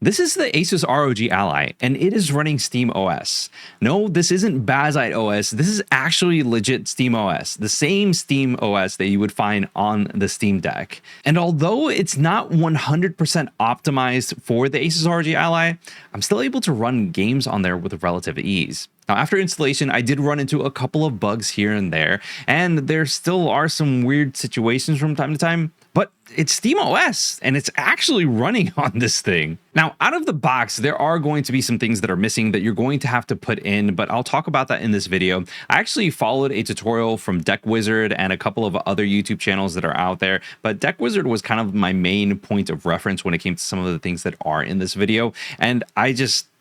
This is the ASUS ROG Ally, and it is running SteamOS. No, this isn't Bazite OS. This is actually legit SteamOS, the same SteamOS that you would find on the Steam Deck. And although it's not 100% optimized for the ASUS ROG Ally, I'm still able to run games on there with relative ease. Now, after installation, I did run into a couple of bugs here and there still are some weird situations from time to time, but it's SteamOS and it's actually running on this thing. Now, out of the box, there are going to be some things that are missing that you're going to have to put in, but I'll talk about that in this video. I actually followed a tutorial from Deck Wizard and a couple of other YouTube channels that are out there, but Deck Wizard was kind of my main point of reference when it came to some of the things that are in this video. And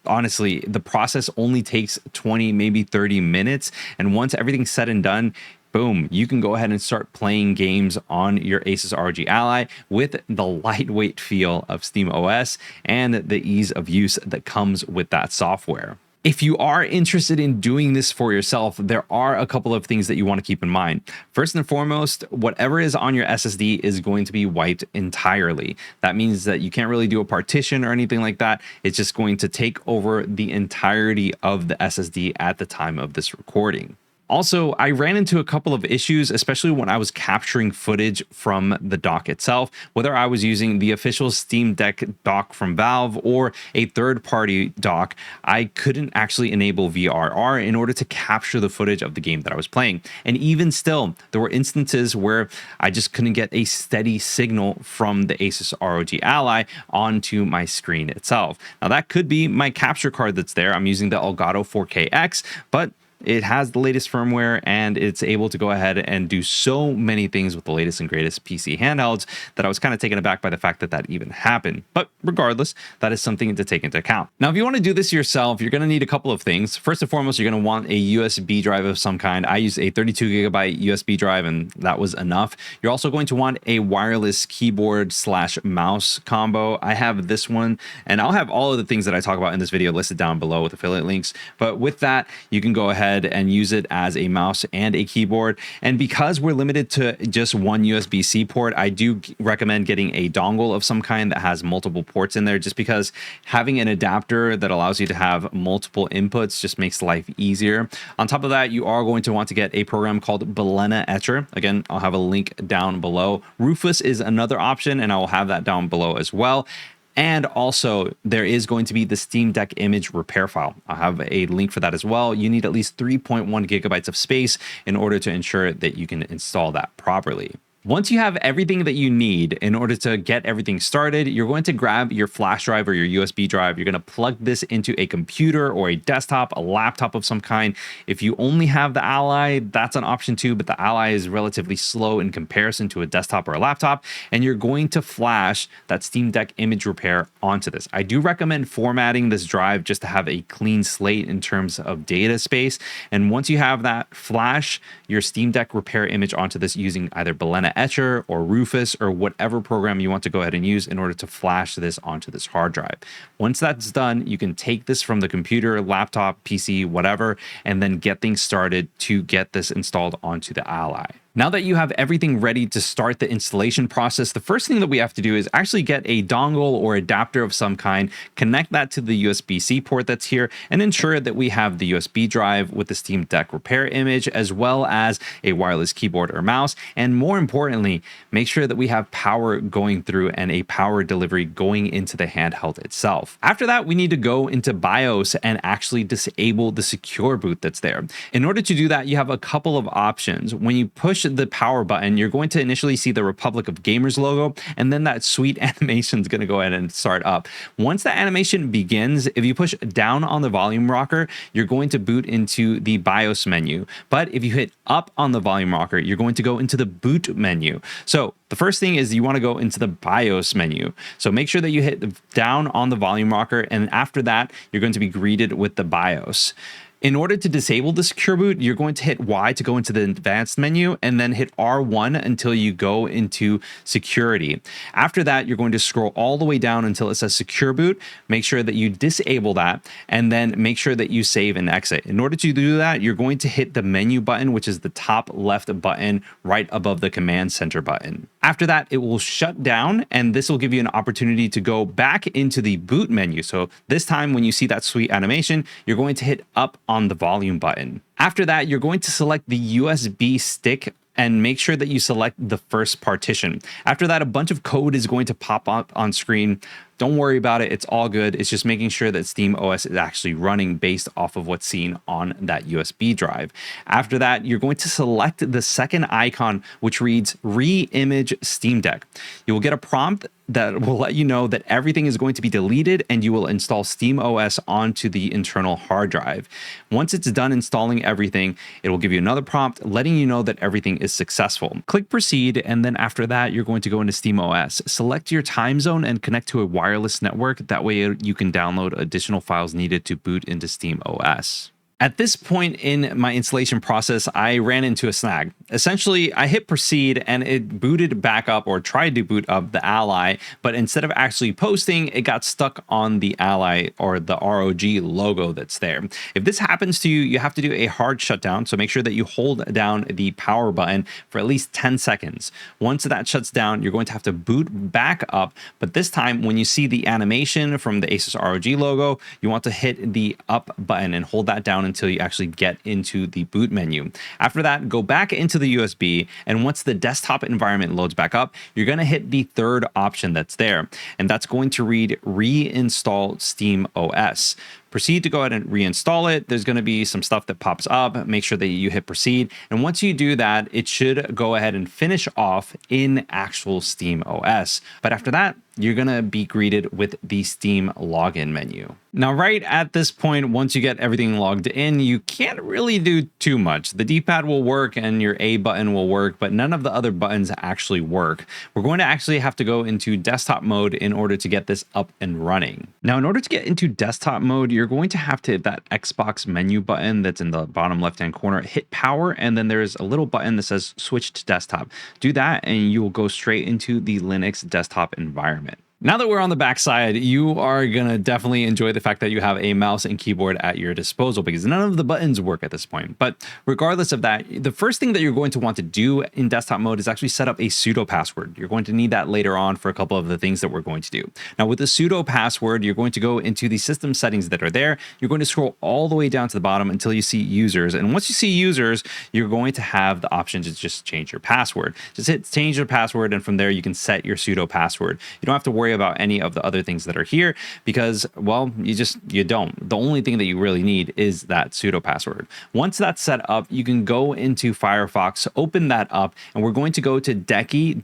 honestly, the process only takes 20, maybe 30 minutes. And once everything's said and done, boom, you can go ahead and start playing games on your ASUS ROG Ally with the lightweight feel of SteamOS and the ease of use that comes with that software. If you are interested in doing this for yourself, there are a couple of things that you want to keep in mind. First and foremost, whatever is on your SSD is going to be wiped entirely. That means that you can't really do a partition or anything like that. It's just going to take over the entirety of the SSD at the time of this recording. Also, I ran into a couple of issues, especially when I was capturing footage from the dock itself, whether I was using the official Steam Deck dock from Valve or a third-party dock. I couldn't actually enable VRR in order to capture the footage of the game that I was playing. And even still, there were instances where I just couldn't get a steady signal from the ASUS ROG Ally onto my screen itself. Now, that could be my capture card that's there. I'm using the Elgato 4KX, but it has the latest firmware and it's able to go ahead and do so many things with the latest and greatest PC handhelds that I was kind of taken aback by the fact that that even happened. But regardless, that is something to take into account. Now, if you want to do this yourself, you're going to need a couple of things. First and foremost, you're going to want a USB drive of some kind. I used a 32GB USB drive and that was enough. You're also going to want a wireless keyboard / mouse combo. I have this one, and I'll have all of the things that I talk about in this video listed down below with affiliate links. But with that, you can go ahead and use it as a mouse and a keyboard. And because we're limited to just one USB-C port, I do recommend getting a dongle of some kind that has multiple ports in there, just because having an adapter that allows you to have multiple inputs just makes life easier. On top of that, you are going to want to get a program called Balena Etcher. Again, I'll have a link down below. Rufus is another option, and I will have that down below as well. And also, there is going to be the Steam Deck image repair file. I'll have a link for that as well. You need at least 3.1 gigabytes of space in order to ensure that you can install that properly. Once you have everything that you need in order to get everything started, you're going to grab your flash drive or your USB drive. You're going to plug this into a computer or a desktop, a laptop of some kind. If you only have the Ally, that's an option too, but the Ally is relatively slow in comparison to a desktop or a laptop. And you're going to flash that Steam Deck image repair onto this. I do recommend formatting this drive just to have a clean slate in terms of data space. And once you have that, flash your Steam Deck repair image onto this using either Balena Etcher or Rufus or whatever program you want to go ahead and use in order to flash this onto this hard drive. Once that's done, you can take this from the computer, laptop, PC, whatever, and then get things started to get this installed onto the Ally. Now that you have everything ready to start the installation process, the first thing that we have to do is actually get a dongle or adapter of some kind, connect that to the USB-C port that's here, and ensure that we have the USB drive with the Steam Deck repair image, as well as a wireless keyboard or mouse. And more importantly, make sure that we have power going through and a power delivery going into the handheld itself. After that, we need to go into BIOS and actually disable the secure boot that's there. In order to do that, you have a couple of options. When you push the power button, you're going to initially see the Republic of Gamers logo, and then that sweet animation is going to go ahead and start up. Once the animation begins, if you push down on the volume rocker, you're going to boot into the BIOS menu. But if you hit up on the volume rocker, you're going to go into the boot menu. So the first thing is you want to go into the BIOS menu. So make sure that you hit down on the volume rocker, and after that, you're going to be greeted with the BIOS. In order to disable the secure boot, you're going to hit Y to go into the advanced menu and then hit R1 until you go into security. After that, you're going to scroll all the way down until it says secure boot. Make sure that you disable that and then make sure that you save and exit. In order to do that, you're going to hit the menu button, which is the top left button right above the command center button. After that, it will shut down and this will give you an opportunity to go back into the boot menu. So this time when you see that sweet animation, you're going to hit up on the volume button. After that, you're going to select the USB stick and make sure that you select the first partition. After that, a bunch of code is going to pop up on screen. Don't worry about it. It's all good. It's just making sure that SteamOS is actually running based off of what's seen on that USB drive. After that, you're going to select the second icon, which reads Reimage Steam Deck. You will get a prompt that will let you know that everything is going to be deleted and you will install SteamOS onto the internal hard drive. Once it's done installing everything, it will give you another prompt letting you know that everything is successful. Click proceed, and then after that, you're going to go into SteamOS. Select your time zone and connect to a wireless network. That way you can download additional files needed to boot into SteamOS. At this point in my installation process, I ran into a snag. Essentially, I hit proceed and it booted back up or tried to boot up the Ally, but instead of actually posting, it got stuck on the Ally or the ROG logo that's there. If this happens to you, you have to do a hard shutdown. So make sure that you hold down the power button for at least 10 seconds. Once that shuts down, you're going to have to boot back up. But this time, when you see the animation from the ASUS ROG logo, you want to hit the up button and hold that down until you actually get into the boot menu. After that, go back into the USB, and once the desktop environment loads back up, you're going to hit the third option that's there, and that's going to read Reinstall SteamOS. Proceed to go ahead and reinstall it. There's going to be some stuff that pops up. Make sure that you hit proceed. And once you do that, it should go ahead and finish off in actual SteamOS. But after that, you're going to be greeted with the Steam login menu. Now, right at this point, once you get everything logged in, you can't really do too much. The D-pad will work and your A button will work, but none of the other buttons actually work. We're going to actually have to go into desktop mode in order to get this up and running. Now, in order to get into desktop mode, you're going to have to hit that Xbox menu button that's in the bottom left-hand corner, hit power, and then there's a little button that says switch to desktop. Do that and you will go straight into the Linux desktop environment. Now that we're on the backside, you are going to definitely enjoy the fact that you have a mouse and keyboard at your disposal because none of the buttons work at this point. But regardless of that, the first thing that you're going to want to do in desktop mode is actually set up a sudo password. You're going to need that later on for a couple of the things that we're going to do. Now with the sudo password, you're going to go into the system settings that are there. You're going to scroll all the way down to the bottom until you see users. And once you see users, you're going to have the option to just change your password. Just hit change your password, and from there you can set your sudo password. You don't have to worry about any of the other things that are here because, well, you don't. The only thing that you really need is that sudo password. Once that's set up, you can go into Firefox, open that up, and we're going to go to Decky.xyz.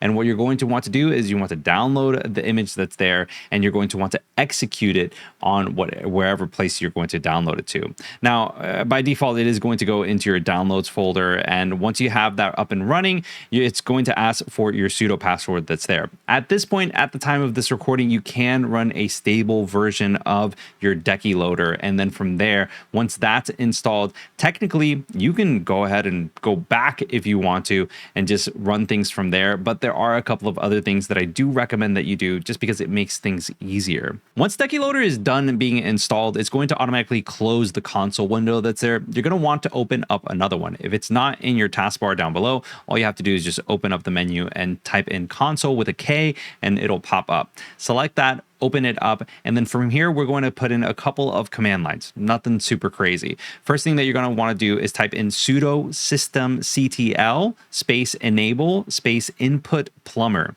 And what you're going to want to do is you want to download the image that's there, and you're going to want to execute it on wherever place you're going to download it to. Now, by default, it is going to go into your downloads folder, and once you have that up and running, it's going to ask for your sudo password that's there. At this point, at the time of this recording, you can run a stable version of your Decky loader, and then from there, once that's installed, technically you can go ahead and go back if you want to and just run things from there. But there are a couple of other things that I do recommend that you do just because it makes things easier. Once Decky loader is done being installed, it's going to automatically close the console window that's there. You're going to want to open up another one. If it's not in your taskbar down below, all you have to do is just open up the menu and type in console with a K and it'll pop up. Select that, open it up, and then from here we're going to put in a couple of command lines. Nothing super crazy. First thing that you're going to want to do is type in sudo systemctl space enable space input plumber.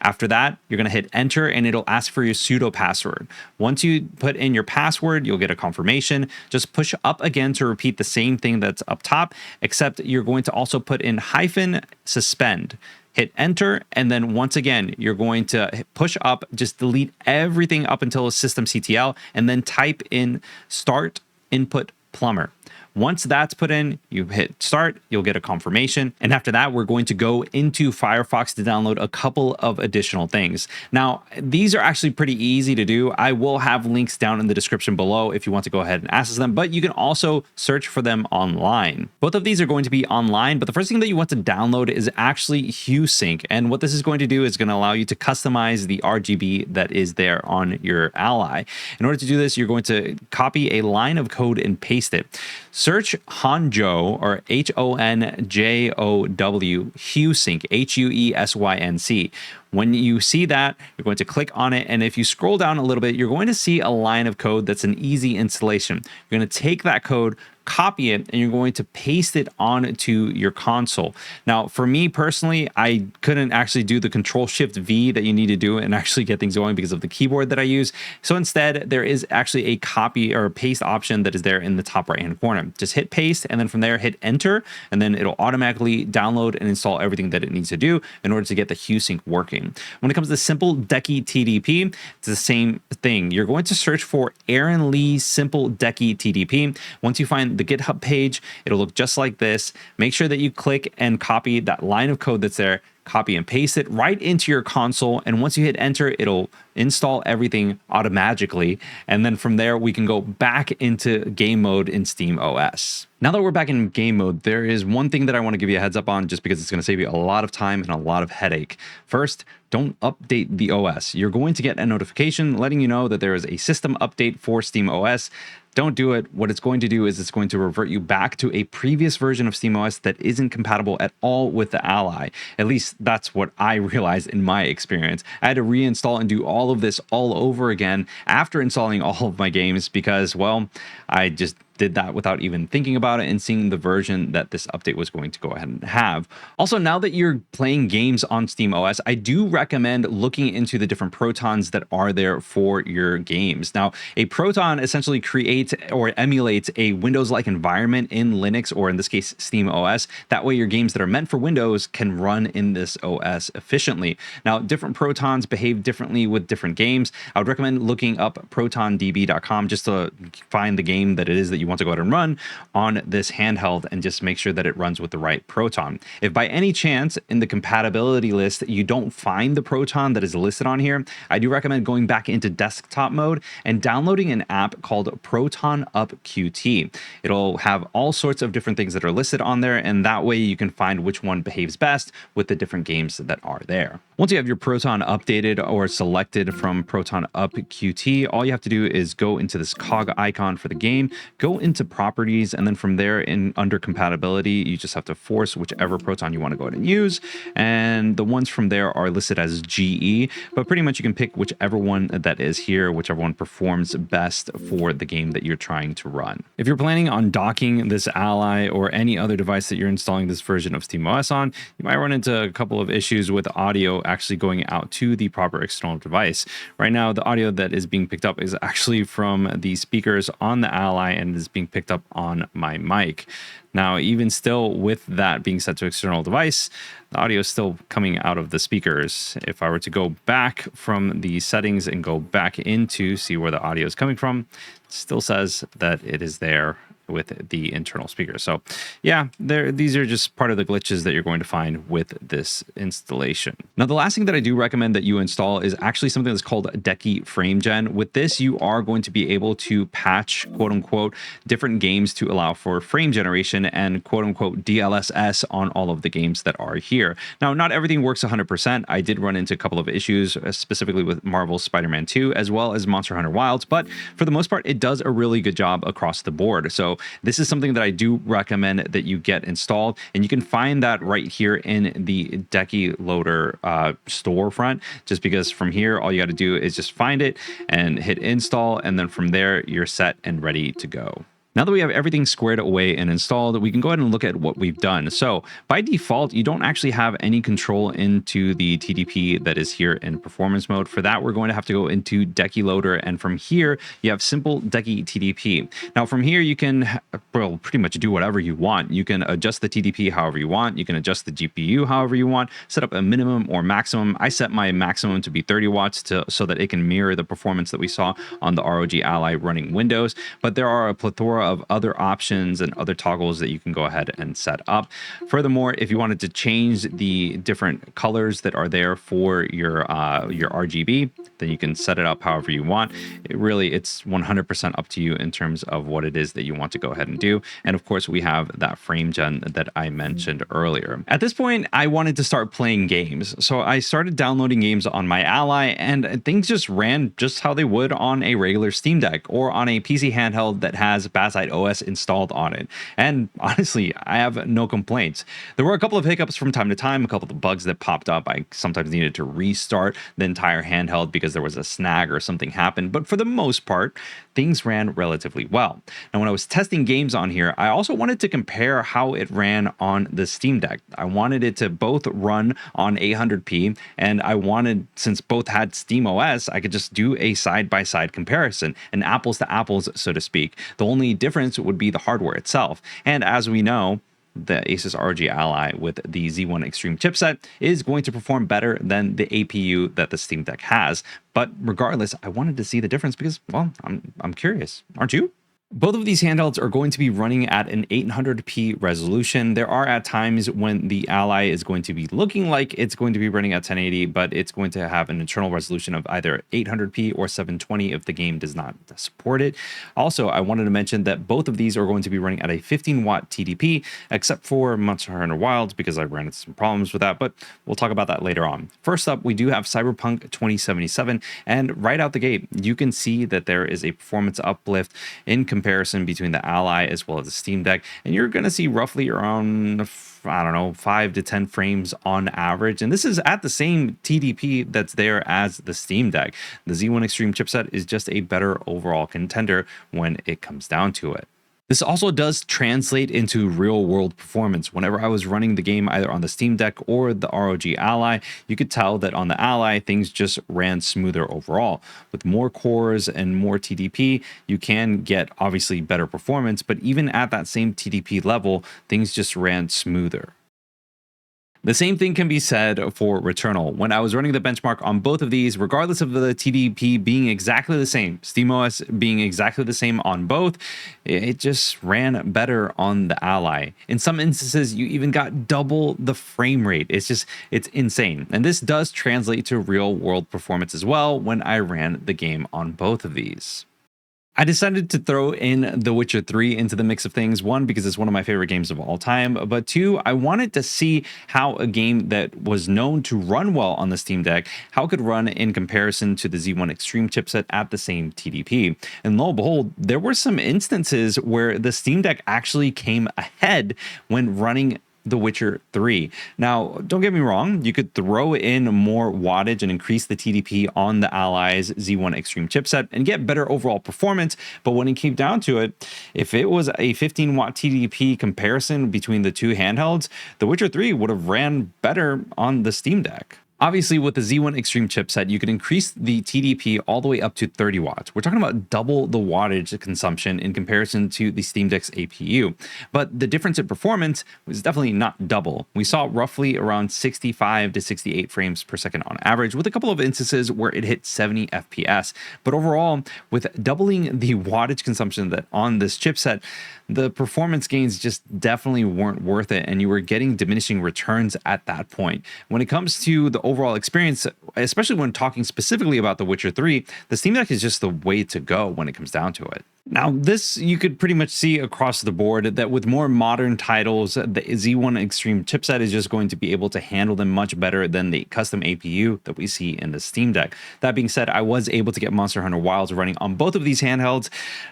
After that, you're going to hit enter and it'll ask for your sudo password. Once you put in your password, you'll get a confirmation. Just push up again to repeat the same thing that's up top, except you're going to also put in -suspend. Hit enter, and then once again, you're going to push up, just delete everything up until systemctl, and then type in start input plumber. Once that's put in, you hit start, you'll get a confirmation. And after that, we're going to go into Firefox to download a couple of additional things. Now, these are actually pretty easy to do. I will have links down in the description below if you want to go ahead and access them, but you can also search for them online. Both of these are going to be online, but the first thing that you want to download is actually Hue Sync. And what this is going to do is going to allow you to customize the RGB that is there on your Ally. In order to do this, you're going to copy a line of code and paste it. Search Honjo, or Honjow, Hue Sync, Huesync. When you see that, you're going to click on it. And if you scroll down a little bit, you're going to see a line of code that's an easy installation. You're going to take that code, copy it, and you're going to paste it onto your console. Now, for me personally, I couldn't actually do the Control-Shift-V that you need to do and actually get things going because of the keyboard that I use. So instead, there is actually a copy or paste option that is there in the top right-hand corner. Just hit paste, and then from there, hit enter, and then it'll automatically download and install everything that it needs to do in order to get the Hue Sync working. When it comes to simple Decky TDP, it's the same thing. You're going to search for Aaron Lee Simple Decky TDP. Once you find the GitHub page, it'll look just like this. Make sure that you click and copy that line of code that's there, copy and paste it right into your console. And once you hit enter, it'll install everything automatically. And then from there, we can go back into game mode in SteamOS. Now that we're back in game mode, there is one thing that I want to give you a heads up on just because it's going to save you a lot of time and a lot of headache. First, don't update the OS. You're going to get a notification letting you know that there is a system update for SteamOS. Don't do it. What it's going to do is it's going to revert you back to a previous version of SteamOS that isn't compatible at all with the Ally. At least that's what I realized in my experience. I had to reinstall and do all of this all over again after installing all of my games because, well, I just did that without even thinking about it and seeing the version that this update was going to go ahead and have. Also, now that you're playing games on SteamOS, I do recommend looking into the different protons that are there for your games. Now, a proton essentially creates or emulates a Windows-like environment in Linux, or in this case, SteamOS. That way, your games that are meant for Windows can run in this OS efficiently. Now, different protons behave differently with different games. I would recommend looking up protondb.com just to find the game that it is that you want to go ahead and run on this handheld and just make sure that it runs with the right proton. If by any chance in the compatibility list you don't find the proton that is listed on here, I do recommend going back into desktop mode and downloading an app called Proton Up Qt. It'll have all sorts of different things that are listed on there, and that way you can find which one behaves best with the different games that are there. Once you have your Proton updated or selected from Proton Up Qt, all you have to do is go into this cog icon for the game, go into properties, and then from there in under compatibility, you just have to force whichever proton you want to go ahead and use. And the ones from there are listed as GE, but pretty much you can pick whichever one that is here, whichever one performs best for the game that you're trying to run. If you're planning on docking this Ally or any other device that you're installing this version of SteamOS on, you might run into a couple of issues with audio actually going out to the proper external device. Right now, the audio that is being picked up is actually from the speakers on the Ally and is being picked up on my mic. Now, even still with that being set to external device, the audio is still coming out of the speakers. If I were to go back from the settings and go back into see where the audio is coming from, it still says that it is there with the internal speaker. So yeah, these are just part of the glitches that you're going to find with this installation. Now, the last thing that I do recommend that you install is actually something that's called Decky Frame Gen. With this, you are going to be able to patch, quote unquote, different games to allow for frame generation and quote unquote DLSS on all of the games that are here. Now, not everything works 100%. I did run into a couple of issues, specifically with Marvel's Spider-Man 2, as well as Monster Hunter Wilds, but for the most part, it does a really good job across the board. So this is something that I do recommend that you get installed, and you can find that right here in the Decky Loader storefront, just because from here, all you got to do is just find it and hit install, and then from there, you're set and ready to go. Now that we have everything squared away and installed, we can go ahead and look at what we've done. So by default, you don't actually have any control into the TDP that is here in performance mode. For that, we're going to have to go into Decky Loader. And from here, you have simple Decky TDP. Now from here, you can pretty much do whatever you want. You can adjust the TDP however you want. You can adjust the GPU however you want, set up a minimum or maximum. I set my maximum to be 30 watts so that it can mirror the performance that we saw on the ROG Ally running Windows. But there are a plethora plethora of other options and other toggles that you can go ahead and set up. Furthermore, if you wanted to change the different colors that are there for your RGB, then you can set it up however you want. It's 100% up to you in terms of what it is that you want to go ahead and do. And of course, we have that frame gen that I mentioned earlier. At this point, I wanted to start playing games. So I started downloading games on my Ally, and things just ran just how they would on a regular Steam Deck or on a PC handheld that has Bazzite OS installed on it. And honestly, I have no complaints. There were a couple of hiccups from time to time, a couple of bugs that popped up. I sometimes needed to restart the entire handheld because there was a snag or something happened. But for the most part, things ran relatively well. Now, when I was testing games on here, I also wanted to compare how it ran on the Steam Deck. I wanted it to both run on 800p, and I wanted, since both had SteamOS, I could just do a side-by-side comparison, an apples to apples, so to speak. The only difference would be the hardware itself. And as we know, the ASUS ROG Ally with the Z1 Extreme chipset is going to perform better than the APU that the Steam Deck has. But regardless, I wanted to see the difference because, well, I'm curious. Aren't you? Both of these handhelds are going to be running at an 800p resolution. There are at times when the Ally is going to be looking like it's going to be running at 1080, but it's going to have an internal resolution of either 800p or 720 if the game does not support it. Also, I wanted to mention that both of these are going to be running at a 15-watt TDP, except for Monster Hunter Wilds because I ran into some problems with that, but we'll talk about that later on. First up, we do have Cyberpunk 2077, and right out the gate, you can see that there is a performance uplift in comparison between the Ally as well as the Steam Deck, and you're going to see roughly around, I don't know, 5 to 10 frames on average, and this is at the same TDP that's there as the Steam Deck. The Z1 Extreme chipset is just a better overall contender when it comes down to it. This also does translate into real world performance. Whenever I was running the game either on the Steam Deck or the ROG Ally, you could tell that on the Ally, things just ran smoother overall. With more cores and more TDP, you can get obviously better performance, but even at that same TDP level, things just ran smoother. The same thing can be said for Returnal. When I was running the benchmark on both of these, regardless of the TDP being exactly the same, SteamOS being exactly the same on both, it just ran better on the Ally. In some instances, you even got double the frame rate. It's insane. And this does translate to real world performance as well when I ran the game on both of these. I decided to throw in The Witcher 3 into the mix of things. One, because it's one of my favorite games of all time, but two, I wanted to see how a game that was known to run well on the Steam Deck, how it could run in comparison to the Z1 Extreme chipset at the same TDP. And lo and behold, there were some instances where the Steam Deck actually came ahead when running The Witcher 3. Now, don't get me wrong, you could throw in more wattage and increase the TDP on the Ally's Z1 Extreme chipset and get better overall performance, but when it came down to it, if it was a 15-watt TDP comparison between the two handhelds, The Witcher 3 would have ran better on the Steam Deck. Obviously, with the Z1 Extreme chipset, you can increase the TDP all the way up to 30 watts. We're talking about double the wattage consumption in comparison to the Steam Deck's APU. But the difference in performance was definitely not double. We saw roughly around 65 to 68 frames per second on average, with a couple of instances where it hit 70 FPS. But overall, with doubling the wattage consumption that on this chipset, the performance gains just definitely weren't worth it, and you were getting diminishing returns at that point. When it comes to the overall experience, especially when talking specifically about The Witcher 3, the Steam Deck is just the way to go when it comes down to it. Now, this you could pretty much see across the board that with more modern titles, the Z1 Extreme chipset is just going to be able to handle them much better than the custom APU that we see in the Steam Deck. That being said, I was able to get Monster Hunter Wilds running on both of these handhelds.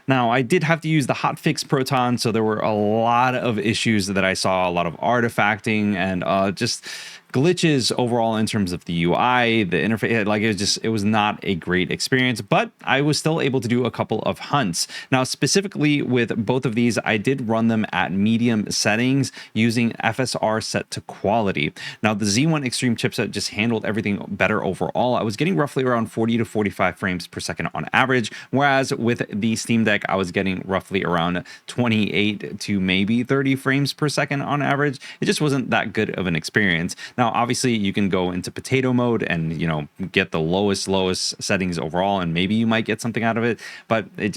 Now, I did have to use the hotfix Proton, so there were a lot of issues that I saw, a lot of artifacting and just glitches overall in terms of the UI, the interface. Like it was not a great experience, but I was still able to do a couple of hunts. Now, specifically with both of these, I did run them at medium settings using FSR set to quality. Now, the Z1 Extreme chipset just handled everything better overall. I was getting roughly around 40 to 45 frames per second on average, whereas with the Steam Deck, I was getting roughly around 28 to maybe 30 frames per second on average. It just wasn't that good of an experience. Now, obviously, you can go into potato mode and, get the lowest settings overall, and maybe you might get something out of it, but it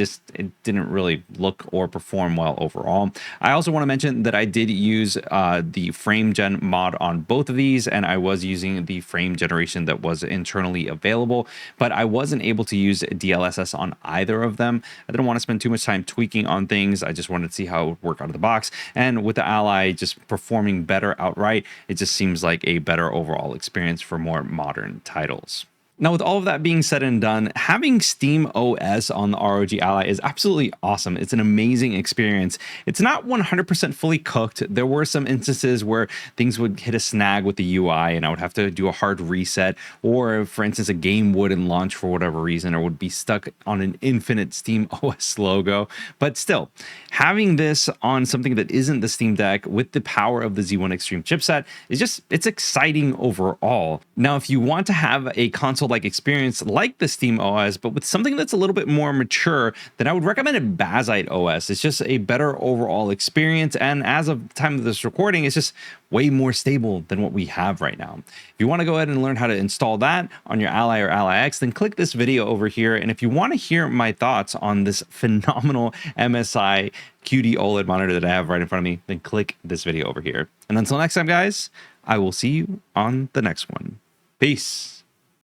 didn't really look or perform well overall. I also want to mention that I did use the Frame Gen mod on both of these, and I was using the frame generation that was internally available, but I wasn't able to use DLSS on either of them. I didn't want to spend too much time tweaking on things. I just wanted to see how it would work out of the box. And with the Ally just performing better outright, it just seems like a better overall experience for more modern titles. Now, with all of that being said and done, having SteamOS on the ROG Ally is absolutely awesome. It's an amazing experience. It's not 100% fully cooked. There were some instances where things would hit a snag with the UI and I would have to do a hard reset, or for instance, a game wouldn't launch for whatever reason or would be stuck on an infinite SteamOS logo. But still, having this on something that isn't the Steam Deck with the power of the Z1 Extreme chipset is it's exciting overall. Now, if you want to have a console-like experience like the SteamOS, but with something that's a little bit more mature, then I would recommend Bazzite OS. It's just a better overall experience, and as of the time of this recording, it's just way more stable than what we have right now. If you want to go ahead and learn how to install that on your Ally or Ally X, then click this video over here. And if you want to hear my thoughts on this phenomenal MSI QD OLED monitor that I have right in front of me, then click this video over here. And until next time, guys, I will see you on the next one. Peace.